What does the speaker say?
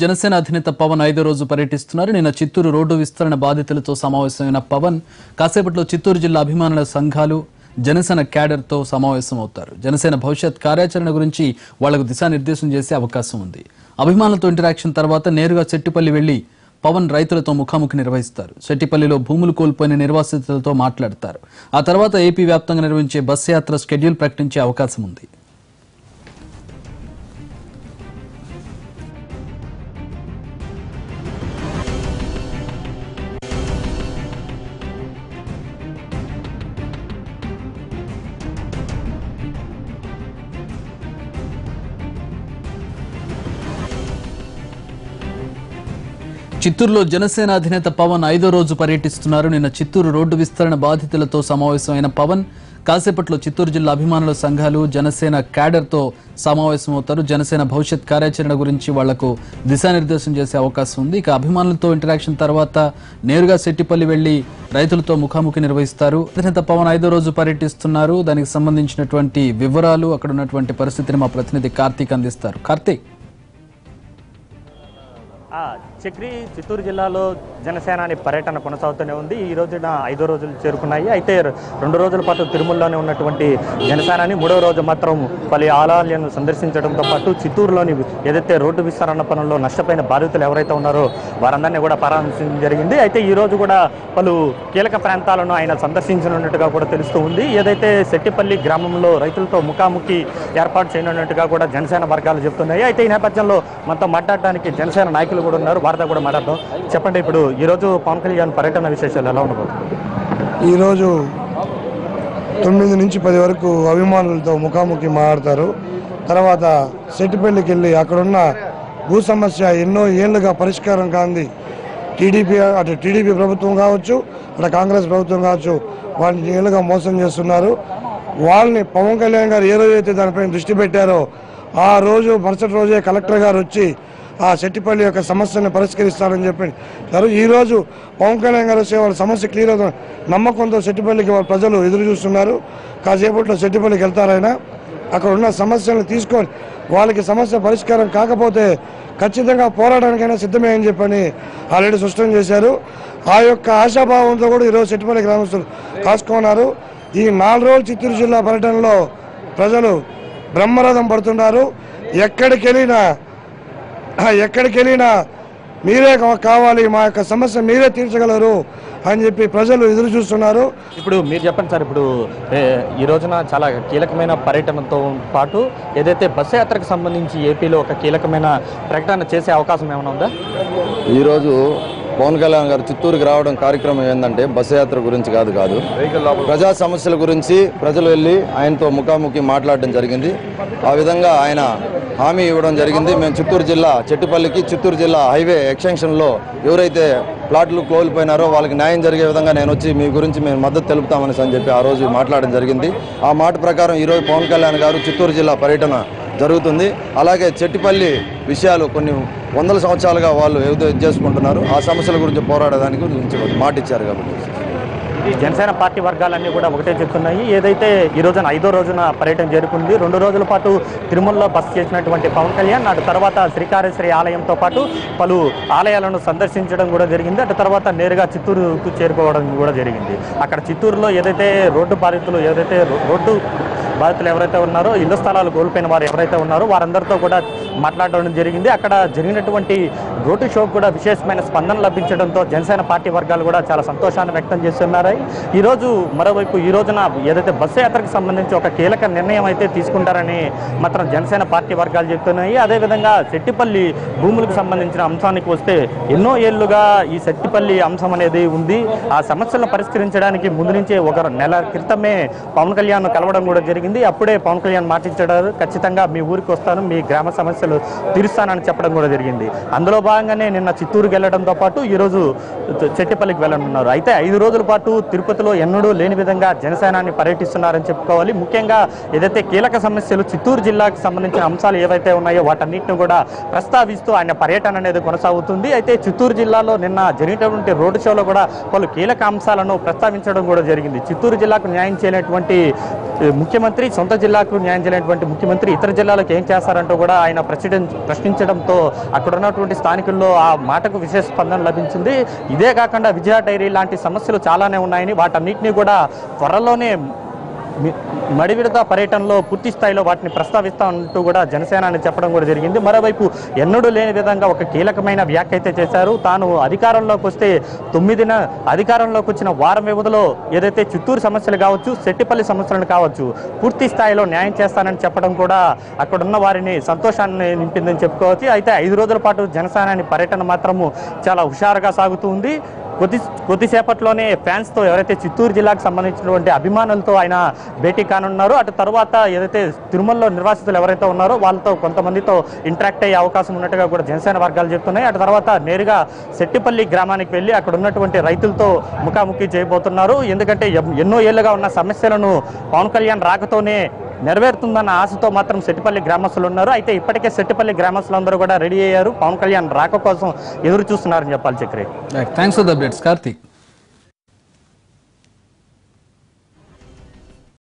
జనసేన అధినేత పవన్ 5వ రోజు పర్యటిస్తున్నారు. నిన్న చిత్తూరు రోడ్డు విస్తరణ బాధితులతో సమావేశమైన పవన్ కాసేపట్లో చిత్తూరు జిల్లా అభిమానుల సంఘాలు జనసేన క్యాడర్తో సమావేశమవుతారు. జనసేన భవిష్యత్ కార్యాచరణ గురించి వాళ్లకు దిశానిర్దేశం చేసే అవకాశం ఉంది. అభిమానులతో ఇంటరాక్షన్ తర్వాత నేరుగా చెట్టిపల్లి వెళ్లి పవన్ రైతులతో ముఖాముఖి నిర్వహిస్తారు. చెట్టిపల్లిలో భూములు కోల్పోయిన నిర్వాసితులతో మాట్లాడతారు. ఆ తర్వాత ఏపీ వ్యాప్తంగా నిర్వహించే బస్సు యాత్ర షెడ్యూల్ ప్రకటించే అవకాశం ఉంది. చిత్తూరులో జనసేన అధినేత పవన్ 5వ రోజు పర్యటిస్తున్నారు. నిన్న చిత్తూరు రోడ్డు విస్తరణ బాధితులతో సమావేశమైన పవన్ కాసేపట్లో చిత్తూరు జిల్లా అభిమానుల సంఘాలు జనసేన క్యాడర్తో సమావేశమవుతారు. జనసేన భవిష్యత్ కార్యాచరణ గురించి వాళ్లకు దిశానిర్దేశం చేసే అవకాశం ఉంది. ఇక అభిమానులతో ఇంటరాక్షన్ తర్వాత నేరుగా చెట్టిపల్లి వెళ్లి రైతులతో ముఖాముఖి నిర్వహిస్తారు. అధినేత పవన్ 5వ రోజు పర్యటిస్తున్నారు. దానికి సంబంధించినటువంటి వివరాలు, అక్కడ ఉన్నటువంటి పరిస్థితిని మా ప్రతినిధి కార్తీక్ అందిస్తారు. కార్తీక్, చక్రి చిత్తూరు జిల్లాలో జనసేనాని పర్యటన కొనసాగుతూనే ఉంది. ఈ రోజున 5వ రోజులు చేరుకున్నాయి. అయితే 2 రోజుల పాటు తిరుమలలోనే ఉన్నటువంటి జనసేనాని 3వ రోజు మాత్రం పలు ఆలయాలను సందర్శించడంతో పాటు చిత్తూరులోని ఏదైతే రోడ్డు విస్తరణ పనుల్లో నష్టపోయిన బాధితులు ఎవరైతే ఉన్నారో వారందరినీ కూడా పరామర్శించడం జరిగింది. అయితే ఈ రోజు కూడా పలు కీలక ప్రాంతాలను ఆయన సందర్శించనున్నట్టుగా కూడా తెలుస్తూ ఉంది. ఏదైతే సెట్టిపల్లి గ్రామంలో రైతులతో ముఖాముఖి ఏర్పాటు చేయనున్నట్టుగా కూడా జనసేన వర్గాలు చెబుతున్నాయి. అయితే ఈ నేపథ్యంలో మనతో మాట్లాడడానికి జనసేన నాయకులు కూడా ఉన్నారు. వారితో కూడా మాట్లాడదాం. చెప్పండి, ఇప్పుడు ఈరోజు పవన్ కళ్యాణ్ పర్యటన విశేషాలు ఎలా ఉండబోతుంది? ఈరోజు 9 నుంచి 10 వరకు అభిమానులతో ముఖాముఖి మాట్లాడతారు. తర్వాత సెట్టిపల్లికి వెళ్ళి అక్కడున్న భూ సమస్య ఎన్నో ఏళ్లుగా పరిష్కారం కాంది. టీడీపీ ప్రభుత్వం కావచ్చు, అటు కాంగ్రెస్ ప్రభుత్వం కావచ్చు, వాళ్ళని ఏళ్ళుగా మోసం చేస్తున్నారు. వాళ్ళని పవన్ కళ్యాణ్ గారు ఏ రోజైతే దానిపైన దృష్టి పెట్టారో ఆ రోజు మరుసటి రోజే కలెక్టర్ గారు వచ్చి ఆ సెట్టిపల్లి యొక్క సమస్యను పరిష్కరిస్తారని చెప్పారు. ఈరోజు పవన్ కళ్యాణ్ గారు వచ్చే వాళ్ళ సమస్య క్లియర్ అవుతుంది నమ్మకంతో సెట్టిపల్లికి వాళ్ళ ప్రజలు ఎదురు చూస్తున్నారు. కాసేపట్లో సెట్టిపల్లికి వెళ్తారైనా అక్కడ ఉన్న సమస్యలను తీసుకొని వాళ్ళకి సమస్య పరిష్కారం కాకపోతే ఖచ్చితంగా పోరాటానికైనా సిద్ధమే అని చెప్పని ఆల్రెడీ స్పష్టం చేశారు. ఆ యొక్క ఆశాభావంతో కూడా ఈరోజు సెట్టిపల్లి గ్రామస్తులు కాసుకున్నారు. ఈ 4 రోజులు చిత్తూరు జిల్లా పర్యటనలో ప్రజలు బ్రహ్మరథం పడుతున్నారు. ఎక్కడికి వెళ్ళినా మీరే కావాలి, మా యొక్క సమస్య మీరే తీర్చగలరు అని చెప్పి ప్రజలు ఎదురు చూస్తున్నారు. ఇప్పుడు మీరు చెప్పండి సార్, ఇప్పుడు ఈ రోజున చాలా కీలకమైన పర్యటనతో పాటు ఏదైతే బస్సు యాత్రకు సంబంధించి ఏపీలో ఒక కీలకమైన ప్రకటన చేసే అవకాశం ఏమైనా ఉందా? ఈరోజు పవన్ కళ్యాణ్ గారు చిత్తూరుకి రావడం కార్యక్రమం ఏంటంటే బస్సు యాత్ర గురించి కాదు ప్రజా సమస్యల గురించి ప్రజలు వెళ్ళి ఆయనతో ముఖాముఖి మాట్లాడడం జరిగింది. ఆ విధంగా ఆయన హామీ ఇవ్వడం జరిగింది. మేము చిత్తూరు జిల్లా చెట్టిపల్లికి చిత్తూరు జిల్లా హైవే ఎక్స్టెన్షన్లో ఎవరైతే ప్లాట్లు కోల్పోయినారో వాళ్ళకి న్యాయం జరిగే విధంగా నేను వచ్చి మీ గురించి మేము మద్దతు తెలుపుతామని అని చెప్పి ఆ రోజు మాట్లాడడం జరిగింది. ఆ మాట ప్రకారం ఈరోజు పవన్ కళ్యాణ్ గారు చిత్తూరు జిల్లా పర్యటన జరుగుతుంది. అలాగే చెట్టిపల్లి విషయాలు కొన్ని వందల సంవత్సరాలుగా వాళ్ళు ఏదో చేసుకుంటున్నారు. ఆ సమస్యల గురించి పోరాడడానికి గురించి మాట ఇచ్చారు. కాబట్టి జనసేన పార్టీ వర్గాలన్నీ కూడా ఒకటే చెప్తున్నాయి. ఏదైతే ఈ రోజున 5వ రోజున పర్యటన జరుగుతుంది. 2 రోజుల పాటు తిరుమలలో బస చేసినటువంటి పవన్ కళ్యాణ్ అటు తర్వాత శ్రీకాళేశ్వరి ఆలయంతో పాటు పలు ఆలయాలను సందర్శించడం కూడా జరిగింది. అటు తర్వాత నేరుగా చిత్తూరుకు చేరుకోవడం కూడా జరిగింది. అక్కడ చిత్తూరులో ఏదైతే రోడ్డు బాధితులు ఎవరైతే ఉన్నారో, ఇళ్ల స్థలాలు కోల్పోయిన వారు ఎవరైతే ఉన్నారో వారందరితో కూడా మాట్లాడడం జరిగింది. అక్కడ జరిగినటువంటి రోడ్డు షోకు కూడా విశేషమైన స్పందన లభించడంతో జనసేన పార్టీ వర్గాలు కూడా చాలా సంతోషాన్ని వ్యక్తం చేస్తున్నారు. ఈరోజు మరోవైపు ఈ రోజున ఏదైతే బస్సు యాత్రకు సంబంధించి ఒక కీలక నిర్ణయం అయితే తీసుకుంటారని మాత్రం జనసేన పార్టీ వర్గాలు చెప్తున్నాయి. అదేవిధంగా సెట్టిపల్లి భూములకు సంబంధించిన అంశానికి వస్తే ఎన్నో ఏళ్లుగా ఈ సెట్టిపల్లి అంశం అనేది ఉంది. ఆ సమస్యలను పరిష్కరించడానికి ముందు నుంచే 1 నెల క్రితమే పవన్ కళ్యాణ్ కలవడం కూడా జరిగింది. అప్పుడే పవన్ కళ్యాణ్ మాటించారు, ఖచ్చితంగా మీ ఊరికి వస్తాను, మీ గ్రామ సమస్యలు తీరుస్తానని చెప్పడం కూడా జరిగింది. అందులో భాగంగానే నిన్న చిత్తూరుకి వెళ్లడంతో పాటు ఈరోజు చెట్టిపల్లికి వెళ్ళనున్నారు. అయితే 5 రోజుల పాటు తిరుపతిలో ఎన్నడూ లేని విధంగా జనసేనాన్ని పర్యటిస్తున్నారని చెప్పుకోవాలి. ముఖ్యంగా ఏదైతే కీలక సమస్యలు చిత్తూరు జిల్లాకు సంబంధించిన అంశాలు ఏవైతే ఉన్నాయో వాటన్నిటిని కూడా ప్రస్తావిస్తూ ఆయన పర్యటన అనేది కొనసాగుతుంది. అయితే చిత్తూరు జిల్లాలో నిన్న జరిగినటువంటి రోడ్డు షోలో కూడా పలు కీలక అంశాలను ప్రస్తావించడం కూడా జరిగింది. చిత్తూరు జిల్లాకు న్యాయం చేయనటువంటి ముఖ్యమంత్రి, సొంత జిల్లాకు న్యాయం చేయనటువంటి ముఖ్యమంత్రి ఇతర జిల్లాలకు ఏం చేస్తారంటూ కూడా ఆయన ప్రశ్నించడంతో అక్కడ ఉన్నటువంటి స్థానికుల్లో ఆ మాటకు విశేష స్పందన లభించింది. ఇదే కాకుండా విజయ డైరీ లాంటి సమస్యలు చాలానే ఉన్నాయని, వాటన్నిటినీ కూడా త్వరలోనే మడివిడత పర్యటనలో పూర్తి స్థాయిలో వాటిని ప్రస్తావిస్తామంటూ కూడా జనసేనాని చెప్పడం కూడా జరిగింది. మరోవైపు ఎన్నడూ లేని విధంగా ఒక కీలకమైన వ్యాఖ్య అయితే చేశారు. తాను అధికారంలోకి వస్తే అధికారంలోకి వచ్చిన వారం వ్యవధిలో ఏదైతే చిత్తూరు సమస్యలు కావచ్చు, సెట్టిపల్లి సమస్యలను కావచ్చు పూర్తి స్థాయిలో న్యాయం చేస్తానని చెప్పడం కూడా అక్కడున్న వారిని సంతోషాన్ని నింపిందని చెప్పుకోవచ్చు. అయితే 5 రోజుల పాటు జనసేనాని పర్యటన మాత్రము చాలా హుషారుగా సాగుతూ ఉంది. కొద్దిసేపట్లోనే ఫ్యాన్స్తో, ఎవరైతే చిత్తూరు జిల్లాకు సంబంధించినటువంటి అభిమానులతో ఆయన భేటీ కానున్నారు. అటు తర్వాత ఏదైతే తిరుమలలో నిర్వాసితులు ఎవరైతే ఉన్నారో వాళ్ళతో కొంతమందితో ఇంటరాక్ట్ అయ్యే అవకాశం ఉన్నట్టుగా కూడా జనసేన వర్గాలు చెప్తున్నాయి. అటు తర్వాత నేరుగా సెట్టిపల్లి గ్రామానికి వెళ్ళి అక్కడ ఉన్నటువంటి రైతులతో ముఖాముఖి చేయబోతున్నారు. ఎందుకంటే ఎన్నో ఏళ్లుగా ఉన్న సమస్యలను పవన్ కళ్యాణ్ రాకతోనే నెరవేరుతుందన్న ఆశతో మాత్రం సెట్టిపల్లి గ్రామస్తులు ఉన్నారు. అయితే ఇప్పటికే సెట్టిపల్లి గ్రామస్తులందరూ కూడా రెడీ అయ్యారు. పవన్ కళ్యాణ్ రాక కోసం ఎదురు చూస్తున్నారని చెప్పాలి. Chakri, thanks for the updates Karthik.